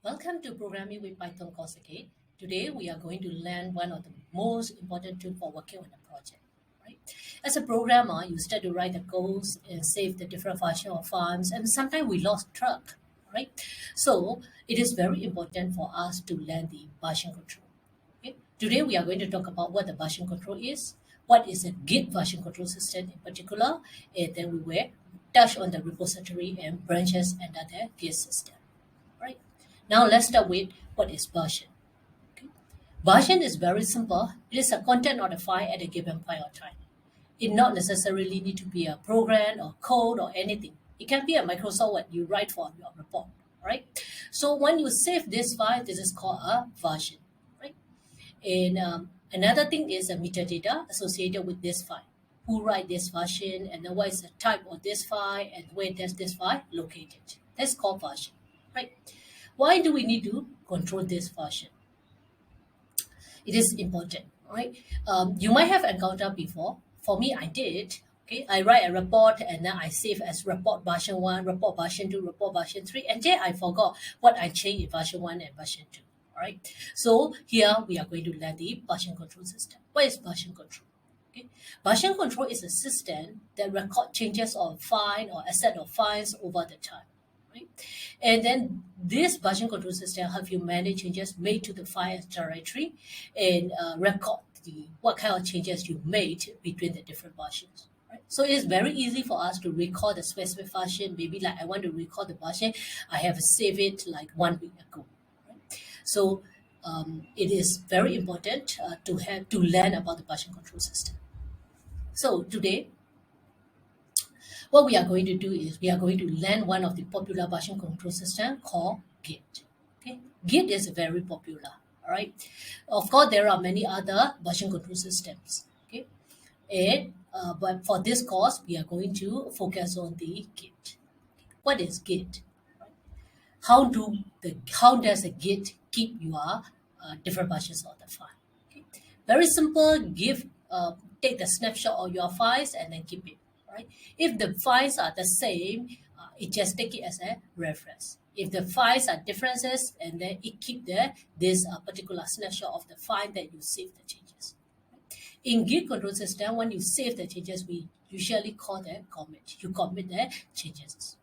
Welcome to Programming with Python course again. Today we are going to learn one of the most important tools for working on a project. Right? As a programmer, you start to write the codes and save the different function or files, and sometimes we lost track. Right? So it is very important for us to learn the version control. Okay? Today we are going to talk about what the version control is, what is a Git version control system in particular, and then we will touch on the repository and branches and other Git system. Right. Now let's start with what is version. Okay. Version is very simple. It is a content of the file at a given point of time. It not necessarily need to be a program or code or anything. It can be a Microsoft Word you write for your report. Right. So when you save this file, this is called a version. Right. And another thing is a metadata associated with this file. Who write this version and then what is the type of this file and where does this file located. That's called version. Right. Why do we need to control this version? It is important, right? You might have encountered before. For me, I did. Okay, I write a report and then I save as report version 1, report version 2, report version 3, and then I forgot what I changed in version 1 and version 2. All right. So here we are going to learn the version control system. What is version control? Okay. Version control is a system that record changes of file or a set of files over the time. Right? And then this version control system help you manage changes made to the file directory and record what kind of changes you made between the different versions. Right? So it's very easy for us to record the specific version. Maybe like I want to record the version, I have saved it like 1 week ago. Right? So it is very important to learn about the version control system. So today what we are going to do is we are going to learn one of the popular version control system called Git. Okay, Git is very popular. All right. Of course, there are many other version control systems. Okay, and but for this course, we are going to focus on the Git. What is Git? How does the Git keep your different versions of the file? Okay. Very simple. Take the snapshot of your files and then keep it. Right. If the files are the same, it just take it as a reference. If the files are differences, and then it keep this particular snapshot of the file that you save the changes. In Git control system, when you save the changes, we usually call the commit. You commit the changes.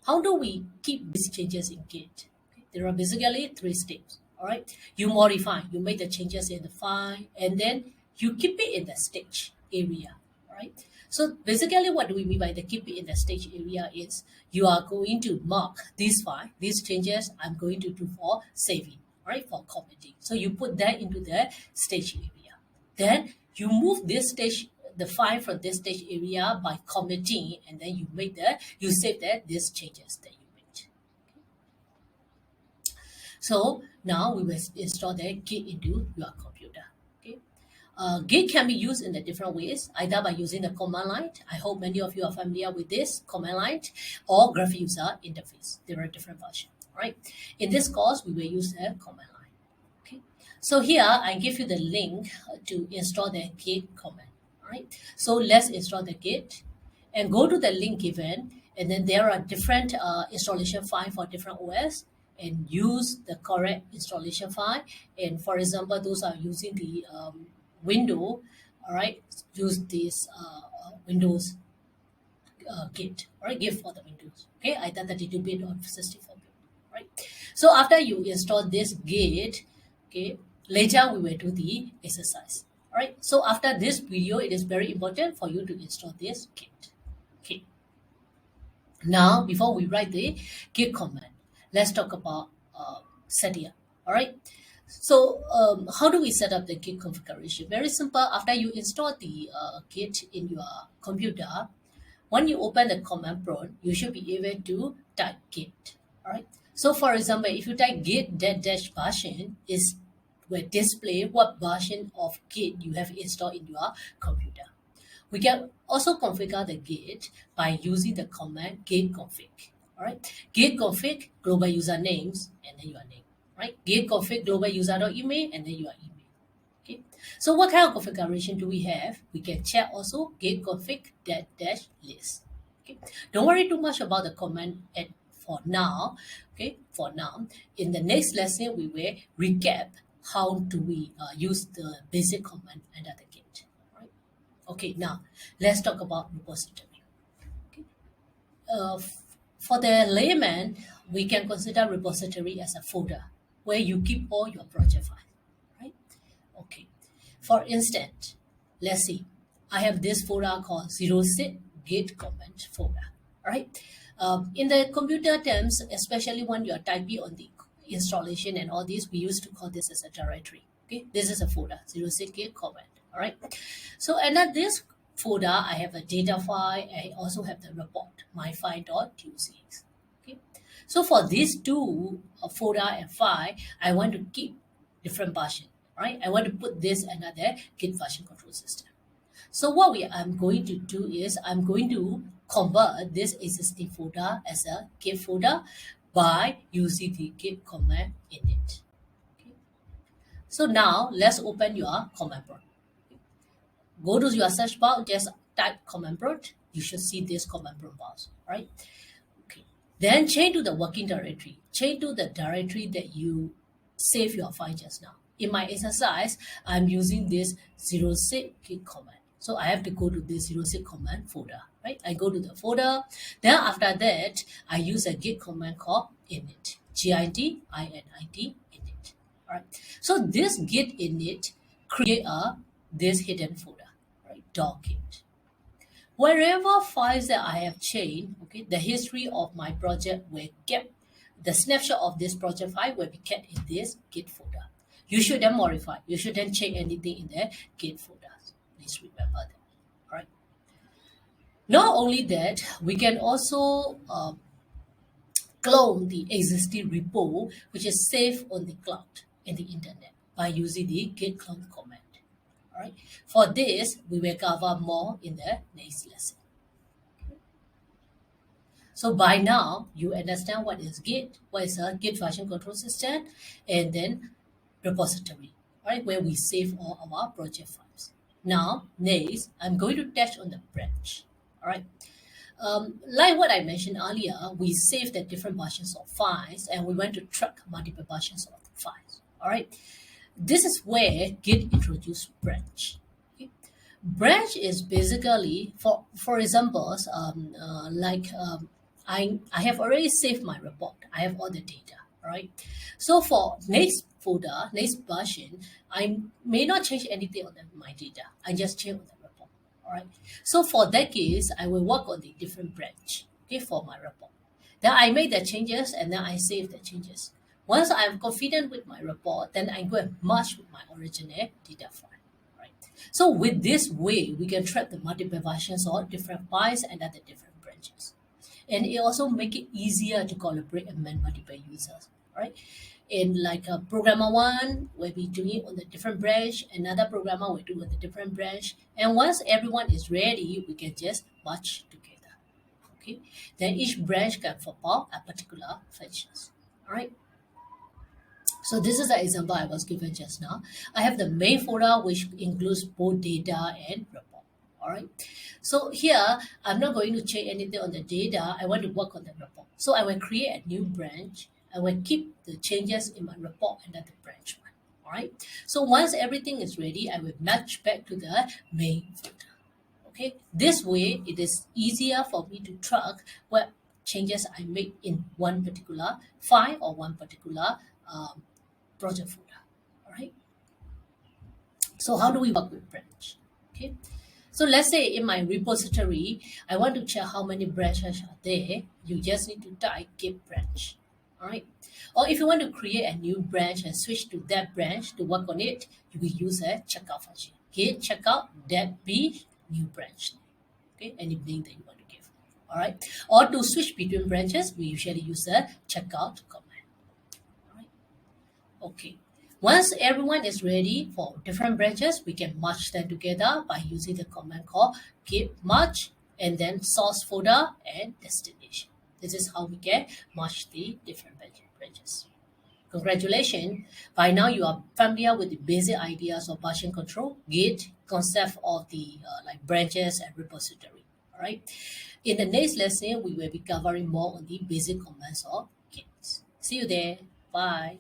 How do we keep these changes in Git? Okay, there are basically 3 steps. All right, you modify, you make the changes in the file, and then you keep it in the stage area. All right. So basically, what do we mean by the keep it in the stage area is you are going to mark this file, these changes I'm going to do for saving, all right, for committing. So you put that into the stage area. Then you move the file from this stage area by committing, and then you save these changes that you made. So now we will install the Git into your computer. Okay. Git can be used in the different ways, either by using the command line. I hope many of you are familiar with this command line, or graphic user interface. There are different versions. Right. In this course, we will use the command line. Okay. So here I give you the link to install the Git command. All right. So let's install the Git and go to the link given, and then there are different installation file for different OS, and use the correct installation file. And for example, those are using the window, all right, use this Windows Git, all right, Git for the Windows. Okay, either 32-bit or 64-bit, right? So after you install this Git, okay, later we will do the exercise. All right. So after this video, it is very important for you to install this Git. Okay. Now, before we write the Git command, let's talk about setting up. All right. So how do we set up the Git configuration? Very simple. After you install the Git in your computer, when you open the command prompt, you should be able to type Git. All right. So for example, if you type Git dash version, is will display what version of Git you have installed in your computer. We can also configure the Git by using the command git config. All right, git config global usernames and then your name. Right, git config global user.email and then your email. Okay, so what kind of configuration do we have? We can check also git config dash list. Okay, don't worry too much about the command at for now. Okay, for now. In the next lesson, we will recap how do we use the basic command under the Git. Right? Okay, now let's talk about repository. Okay. For the layman, we can consider repository as a folder where you keep all your project files. Right? Okay. For instance, let's see. I have this folder called 06 git command folder. All right. In the computer terms, especially when you are typing on the installation and all this, we used to call this as a directory. Okay. This is a folder 06 git command. All right. So under this folder, I have a data file. I also have the report, myfile.tcs. Okay. So for these two folder and file, I want to keep different version. Right? I want to put this under the Git version control system. So what I'm going to do is I'm going to convert this existing folder as a Git folder by using the Git command in it. Okay. So now let's open your command prompt. Go to your search bar, just type command prompt. You should see this command prompt box, right? Okay. Then change to the working directory. Change to the directory that you save your file just now. In my exercise, I'm using this 06 git command. So I have to go to this 06 command folder, right? I go to the folder. Then after that, I use a git command called init, git init init. All right. So this git init create this hidden folder, right? .git. Wherever files that I have changed, okay, the history of my project will kept. The snapshot of this project file will be kept in this git folder. You should then modify. You shouldn't change anything in the Git folder. Please remember that. All right. Not only that, we can also clone the existing repo, which is saved on the cloud in the internet by using the git clone command. All right. For this, we will cover more in the next lesson. So by now, you understand what is Git, what is a Git version control system, and then repository, right, where we save all of our project files. Now, next, I'm going to touch on the branch. All right. Like what I mentioned earlier, we save the different versions of files, and we want to track multiple versions of the files. All right. This is where Git introduced branch. Okay. Branch is basically, for examples, I have already saved my report. I have all the data. All right. So for next folder, next version, I may not change anything on my data. I just change on the report. All right. So for that case, I will work on the different branch, okay, for my report. Then I make the changes and then I save the changes. Once I'm confident with my report, then I go and merge with my original data file. Right. So with this way, we can track the multiple versions or different files and other different branches. And it also make it easier to collaborate and manage multiple users. Right. In like a programmer one will be doing it on a different branch, another programmer will do it on a different branch, and once everyone is ready, we can just merge together. Okay, then each branch can perform a particular functions. All right. So this is the example I was given just now. I have the main folder which includes both data and report. All right. So here I'm not going to change anything on the data. I want to work on the report. So I will create a new branch. I will keep the changes in my report under the branch one. All right. So once everything is ready, I will match back to the main folder. Okay. This way, it is easier for me to track what changes I make in one particular file or one particular project folder. All right. So how do we work with branch? Okay. So let's say in my repository, I want to check how many branches are there. You just need to type git branch. All right. Or if you want to create a new branch and switch to that branch to work on it, you will use a checkout function. Git checkout that be new branch. Okay, any name that you want to give. All right. Or to switch between branches, we usually use a checkout command. All right. Okay. Once everyone is ready for different branches, we can merge them together by using the command called git merge and then source folder and destination. This is how we can merge the different branches. Congratulations! By now you are familiar with the basic ideas of version control, Git, concept of the like branches and repository. All right. In the next lesson, we will be covering more on the basic commands of Git. See you there. Bye.